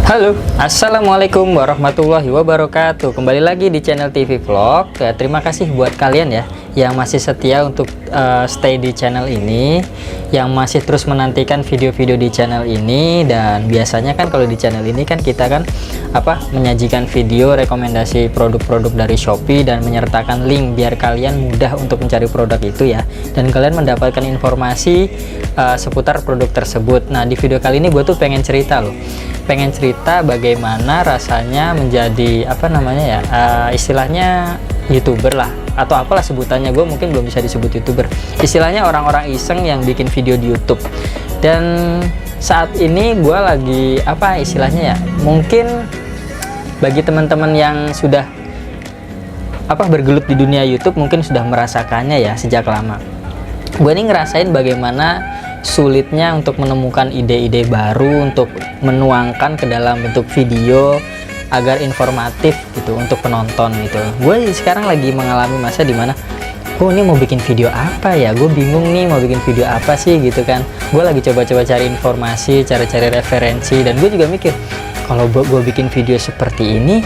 Halo, assalamualaikum warahmatullahi wabarakatuh. Kembali lagi di channel TV Vlog. Terima kasih buat kalian ya yang masih setia untuk stay di channel ini, yang masih terus menantikan video-video di channel ini. Dan biasanya kan kalau di channel ini kan kita kan menyajikan video rekomendasi produk-produk dari Shopee dan menyertakan link biar kalian mudah untuk mencari produk itu ya, dan kalian mendapatkan informasi seputar produk tersebut. Nah, di video kali ini gue tuh pengen cerita bagaimana rasanya menjadi istilahnya YouTuber lah, atau apalah sebutannya. Gue mungkin belum bisa disebut YouTuber, istilahnya orang-orang iseng yang bikin video di YouTube. Dan saat ini gue lagi istilahnya ya, mungkin bagi teman-teman yang sudah bergelut di dunia YouTube mungkin sudah merasakannya ya sejak lama. Gue ini ngerasain bagaimana sulitnya untuk menemukan ide-ide baru untuk menuangkan ke dalam bentuk video agar informatif gitu untuk penonton gitu. Gue sekarang lagi mengalami masa dimana ini mau bikin video apa ya, gue bingung nih mau bikin video apa sih gitu kan. Gue lagi coba-coba cari informasi, cari-cari referensi, dan gue juga mikir kalau gue bikin video seperti ini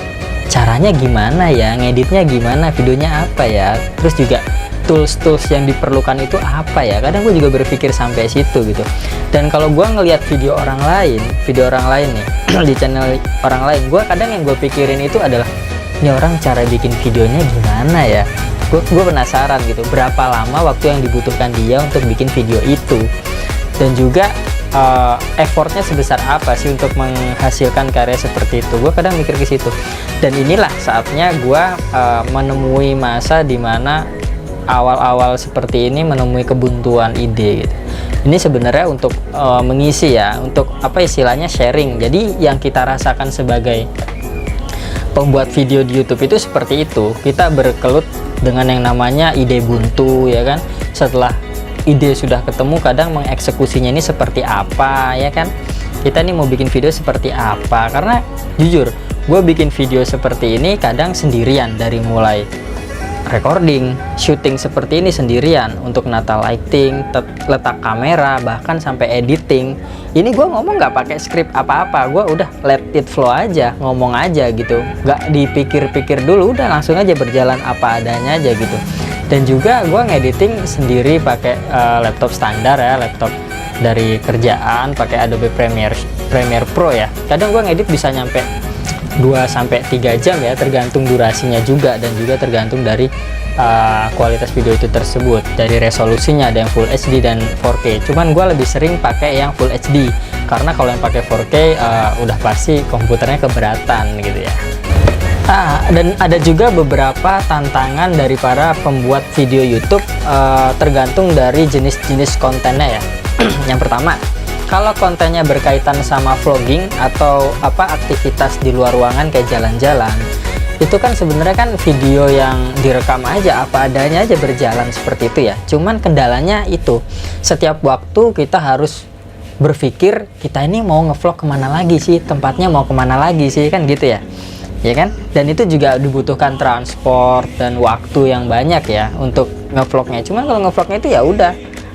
caranya gimana ya, ngeditnya gimana, videonya apa ya, terus juga tools yang diperlukan itu apa ya. Kadang gue juga berpikir sampai situ gitu. Dan kalau gue ngelihat video orang lain nih di channel orang lain, kadang yang gue pikirin itu adalah ini orang cara bikin videonya gimana ya. Gue penasaran gitu, berapa lama waktu yang dibutuhkan dia untuk bikin video itu, dan juga effortnya sebesar apa sih untuk menghasilkan karya seperti itu. Gue kadang mikir ke situ. Dan inilah saatnya gue menemui masa dimana awal-awal seperti ini menemui kebuntuan ide gitu. Ini sebenarnya untuk mengisi ya, untuk istilahnya sharing. Jadi yang kita rasakan sebagai pembuat video di YouTube itu seperti itu. Kita berkelut dengan yang namanya ide buntu ya kan. Setelah ide sudah ketemu, kadang mengeksekusinya ini seperti apa ya kan. Kita nih mau bikin video seperti apa, karena jujur gue bikin video seperti ini kadang sendirian, dari mulai recording, syuting seperti ini sendirian, untuk nata lighting, letak kamera, bahkan sampai editing. Ini gue ngomong nggak pakai skrip apa-apa, gue udah let it flow aja, ngomong aja gitu, nggak dipikir-pikir dulu, udah langsung aja berjalan apa adanya aja gitu. Dan juga gue ngediting sendiri pakai laptop standar ya, laptop dari kerjaan, pakai Adobe Premiere Pro ya. Kadang gue ngedit bisa nyampe 2-3 jam ya, tergantung durasinya juga, dan juga tergantung dari kualitas video itu tersebut, dari resolusinya. Ada yang Full HD dan 4K, cuman gue lebih sering pakai yang Full HD karena kalau yang pakai 4K udah pasti komputernya keberatan gitu ya. Dan ada juga beberapa tantangan dari para pembuat video YouTube, tergantung dari jenis-jenis kontennya ya. Yang pertama, kalau kontennya berkaitan sama vlogging atau aktivitas di luar ruangan kayak jalan-jalan, itu kan sebenarnya kan video yang direkam aja apa adanya aja, berjalan seperti itu ya. Cuman kendalanya itu setiap waktu kita harus berpikir, kita ini mau ngevlog kemana lagi sih, tempatnya mau kemana lagi sih, kan gitu ya, ya kan. Dan itu juga dibutuhkan transport dan waktu yang banyak ya untuk ngevlognya. Cuman kalau ngevlognya itu ya udah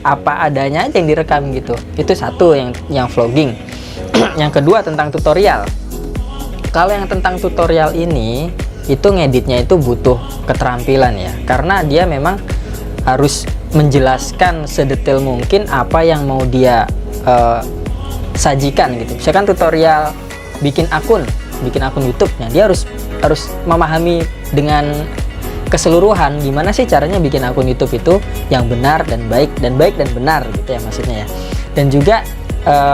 apa adanya aja yang direkam gitu. Itu satu yang vlogging. Yang kedua tentang tutorial. Kalau yang tentang tutorial ini, itu ngeditnya itu butuh keterampilan ya, karena dia memang harus menjelaskan sedetail mungkin apa yang mau dia sajikan gitu. Misalkan tutorial bikin akun YouTube, nah dia harus memahami dengan keseluruhan gimana sih caranya bikin akun YouTube itu yang benar dan baik dan benar gitu ya maksudnya ya. Dan juga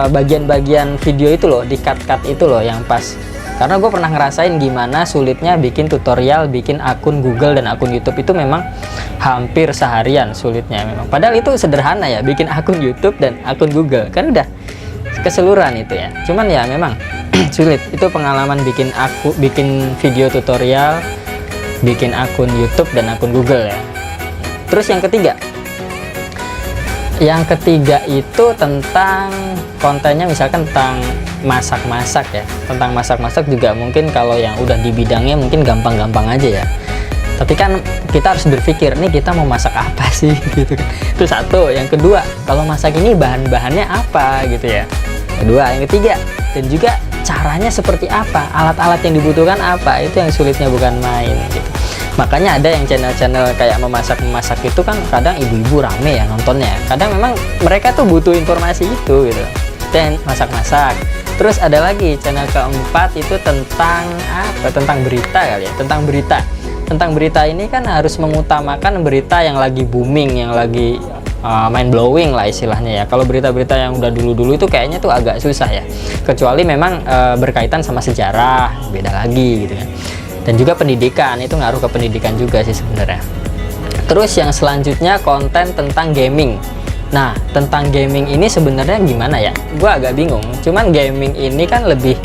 bagian-bagian video itu loh, di cut itu loh yang pas, karena gue pernah ngerasain gimana sulitnya bikin tutorial bikin akun Google dan akun YouTube. Itu memang hampir seharian sulitnya memang, padahal itu sederhana ya, bikin akun YouTube dan akun Google kan udah keseluruhan itu ya. Cuman ya memang sulit. Itu pengalaman bikin video tutorial, bikin akun YouTube dan akun Google ya. Terus yang ketiga itu tentang kontennya, misalkan tentang masak-masak ya. Tentang masak-masak juga mungkin kalau yang udah di bidangnya mungkin gampang-gampang aja ya. Tapi kan kita harus berpikir nih, kita mau masak apa sih gitu kan. Itu satu. Yang kedua, kalau masak ini bahan-bahannya apa gitu ya. Kedua, yang ketiga, dan juga cara caranya seperti apa, alat-alat yang dibutuhkan apa, itu yang sulitnya bukan main gitu. Makanya ada yang channel-channel kayak memasak itu kan kadang ibu-ibu rame ya nontonnya, kadang memang mereka tuh butuh informasi itu gitu, dan masak-masak. Terus ada lagi channel keempat itu tentang apa, tentang berita kali ya, tentang berita ini kan harus mengutamakan berita yang lagi booming, yang lagi mind blowing lah istilahnya ya. Kalau berita-berita yang udah dulu-dulu itu kayaknya tuh agak susah ya, kecuali memang berkaitan sama sejarah, beda lagi gitu kan. Dan juga pendidikan, itu ngaruh ke pendidikan juga sih sebenarnya. Terus yang selanjutnya konten tentang gaming. Nah, tentang gaming ini sebenarnya gimana ya, gue agak bingung. Cuman gaming ini kan lebih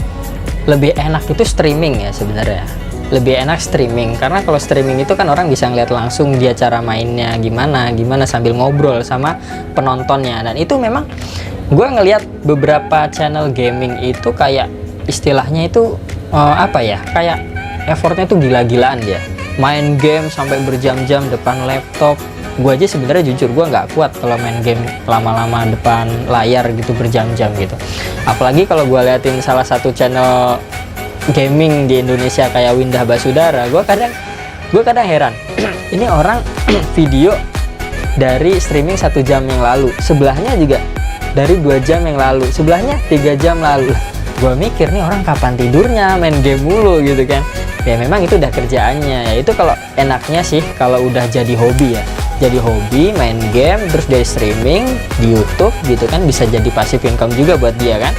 enak itu streaming ya sebenarnya, lebih enak streaming, karena kalau streaming itu kan orang bisa ngeliat langsung dia cara mainnya gimana sambil ngobrol sama penontonnya. Dan itu memang gue ngeliat beberapa channel gaming itu kayak istilahnya itu apa ya, kayak effortnya tuh gila-gilaan dia main game sampai berjam-jam depan laptop. Gue aja sebenarnya jujur gue nggak kuat kalau main game lama-lama depan layar gitu berjam-jam gitu. Apalagi kalau gue liatin salah satu channel gaming di Indonesia kayak Windah Basudara, gue kadang heran ini orang video dari streaming 1 jam yang lalu, sebelahnya juga dari 2 jam yang lalu, sebelahnya 3 jam lalu. Gue mikir nih orang kapan tidurnya, main game mulu gitu kan. Ya memang itu udah kerjaannya ya. Itu kalau enaknya sih kalau udah jadi hobi ya, jadi hobi main game terus dia streaming di YouTube gitu kan, bisa jadi passive income juga buat dia kan.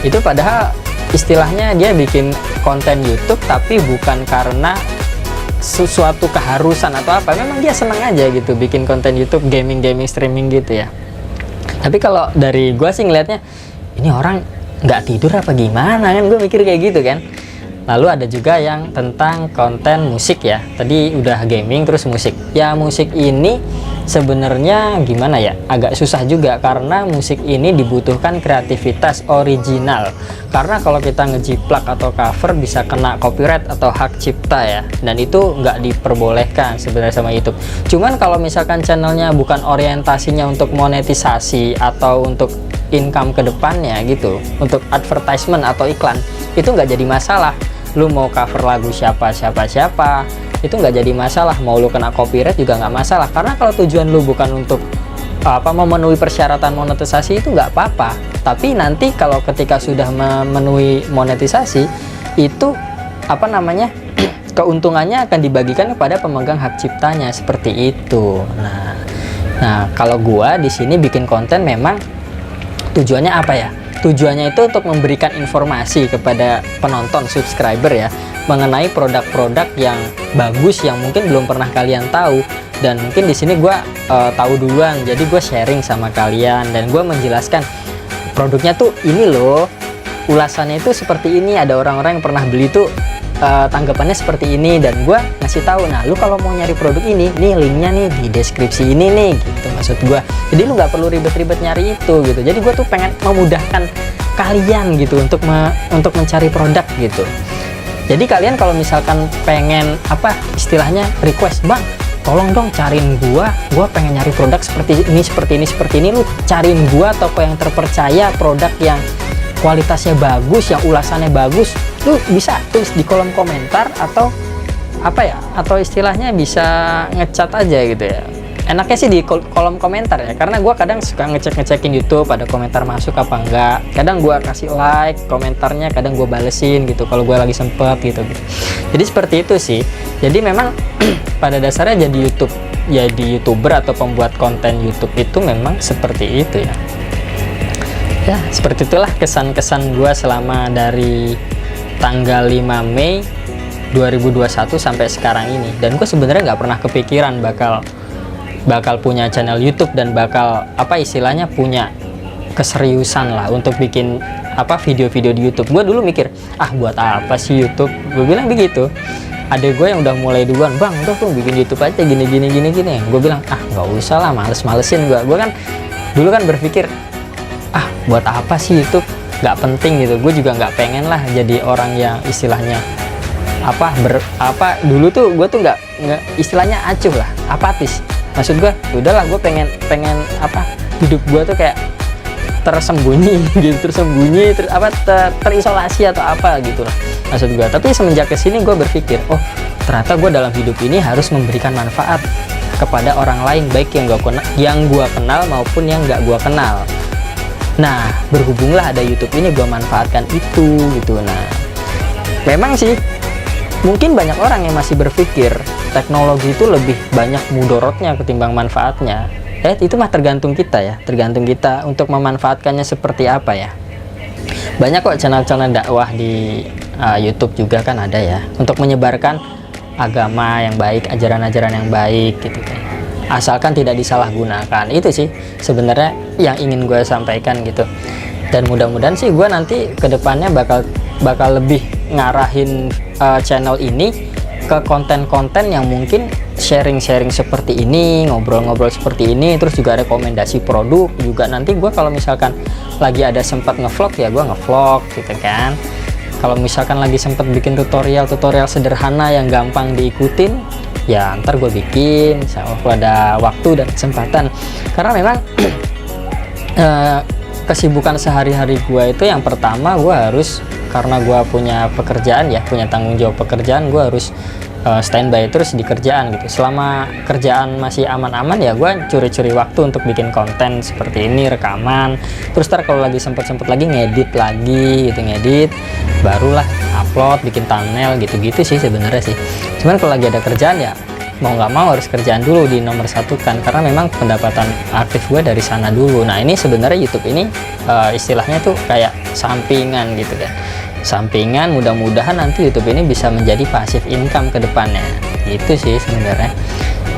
Itu padahal istilahnya dia bikin konten YouTube tapi bukan karena sesuatu keharusan atau apa, memang dia senang aja gitu bikin konten YouTube gaming streaming gitu ya. Tapi kalau dari gua sih ngelihatnya ini orang nggak tidur apa gimana kan, gue mikir kayak gitu kan. Lalu ada juga yang tentang konten musik ya, tadi udah gaming terus musik ya. Musik ini sebenarnya gimana ya, agak susah juga karena musik ini dibutuhkan kreativitas original, karena kalau kita ngejiplak atau cover bisa kena copyright atau hak cipta ya, dan itu nggak diperbolehkan sebenarnya sama YouTube. Cuman kalau misalkan channelnya bukan orientasinya untuk monetisasi atau untuk income ke depannya gitu, untuk advertisement atau iklan, itu nggak jadi masalah. Lu mau cover lagu siapa itu nggak jadi masalah, mau lu kena copyright juga nggak masalah, karena kalau tujuan lu bukan untuk memenuhi persyaratan monetisasi itu nggak apa-apa. Tapi nanti kalau ketika sudah memenuhi monetisasi itu keuntungannya akan dibagikan kepada pemegang hak ciptanya, seperti itu. Nah kalau gua di sini bikin konten memang tujuannya apa ya? Tujuannya itu untuk memberikan informasi kepada penonton, subscriber ya, mengenai produk-produk yang bagus yang mungkin belum pernah kalian tahu. Dan mungkin di sini gue tahu duluan, jadi gue sharing sama kalian dan gue menjelaskan produknya tuh ini loh, ulasannya itu seperti ini, ada orang-orang yang pernah beli tuh tanggapannya seperti ini, dan gue ngasih tahu. Nah lu kalau mau nyari produk ini, nih linknya nih di deskripsi ini nih gitu, maksud gue. Jadi lu nggak perlu ribet-ribet nyari itu gitu. Jadi gue tuh pengen memudahkan kalian gitu untuk mencari produk gitu. Jadi kalian kalau misalkan pengen istilahnya request, bang tolong dong cariin gua pengen nyari produk seperti ini, lu cariin gua toko yang terpercaya, produk yang kualitasnya bagus, yang ulasannya bagus. Lu bisa tulis di kolom komentar atau atau istilahnya bisa ngecat aja gitu ya. Enaknya sih di kolom komentar ya, karena gue kadang suka ngecekin YouTube ada komentar masuk apa enggak. Kadang gue kasih like komentarnya, kadang gue balesin gitu kalau gue lagi sempet gitu. Jadi seperti itu sih. Jadi memang pada dasarnya jadi YouTuber atau pembuat konten YouTube itu memang seperti itu ya. Ya seperti itulah kesan-kesan gue selama dari tanggal 5 Mei 2021 sampai sekarang ini. Dan gue sebenarnya nggak pernah kepikiran bakal punya channel YouTube dan bakal istilahnya punya keseriusan lah untuk bikin video-video di YouTube. Gue dulu mikir, buat apa sih YouTube? Gue bilang begitu. Adek gue yang udah mulai duluan, bang udah tuh bikin YouTube aja gini. Gue bilang nggak usah lah, malesin gue kan dulu kan berpikir buat apa sih YouTube, nggak penting gitu. Gue juga nggak pengen lah jadi orang yang istilahnya dulu tuh gue tuh nggak istilahnya acuh lah, apatis. Maksud gue udahlah, gue pengen hidup gue tuh kayak tersembunyi gitu, terisolasi atau apa gitu lah maksud gue. Tapi semenjak kesini gue berpikir, oh ternyata gue dalam hidup ini harus memberikan manfaat kepada orang lain, baik yang gue kenal maupun yang nggak gue kenal. Nah, berhubunglah ada YouTube ini, gue manfaatkan itu gitu. Nah, memang sih mungkin banyak orang yang masih berpikir teknologi itu lebih banyak mudorotnya ketimbang manfaatnya. Itu mah tergantung kita ya, tergantung kita untuk memanfaatkannya seperti apa ya. Banyak kok channel-channel dakwah di YouTube juga kan ada ya, untuk menyebarkan agama yang baik, ajaran-ajaran yang baik gitu kan. Asalkan tidak disalahgunakan. Itu sih sebenarnya yang ingin gue sampaikan gitu. Dan mudah-mudahan sih gue nanti kedepannya bakal lebih ngarahin channel ini ke konten-konten yang mungkin sharing-sharing seperti ini, ngobrol-ngobrol seperti ini, terus juga rekomendasi produk juga. Nanti gue kalau misalkan lagi ada sempat ngevlog ya gue ngevlog gitu kan. Kalau misalkan lagi sempat bikin tutorial sederhana yang gampang diikutin, ya ntar gue bikin kalau ada waktu dan kesempatan. Karena memang kesibukan sehari-hari gue itu yang pertama gue harus, karena gue punya pekerjaan ya, punya tanggung jawab pekerjaan, gue harus standby terus di kerjaan gitu. Selama kerjaan masih aman-aman ya gue curi-curi waktu untuk bikin konten seperti ini, rekaman. Terus ntar kalau lagi sempet lagi ngedit lagi gitu, ngedit barulah upload, bikin thumbnail gitu-gitu sih sebenarnya sih. Cuman kalau lagi ada kerjaan ya mau nggak mau harus kerjaan dulu di nomor satu kan, karena memang pendapatan aktif gue dari sana dulu. Nah ini sebenarnya YouTube ini istilahnya tuh kayak sampingan gitu kan, sampingan. Mudah-mudahan nanti YouTube ini bisa menjadi passive income ke depannya gitu sih sebenarnya.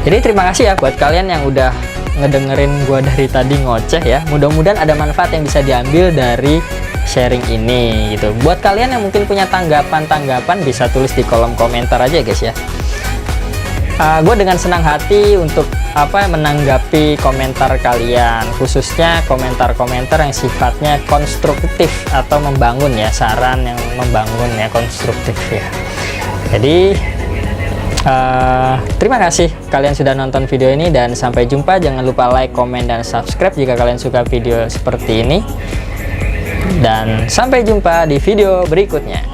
Jadi terima kasih ya buat kalian yang udah ngedengerin gue dari tadi ngoceh ya. Mudah-mudahan ada manfaat yang bisa diambil dari sharing ini gitu. Buat kalian yang mungkin punya tanggapan bisa tulis di kolom komentar aja guys ya. Gue dengan senang hati untuk menanggapi komentar kalian, khususnya komentar-komentar yang sifatnya konstruktif atau membangun ya, saran yang membangun ya, konstruktif ya. Jadi terima kasih kalian sudah nonton video ini, dan sampai jumpa. Jangan lupa like, komen, dan subscribe jika kalian suka video seperti ini, dan sampai jumpa di video berikutnya.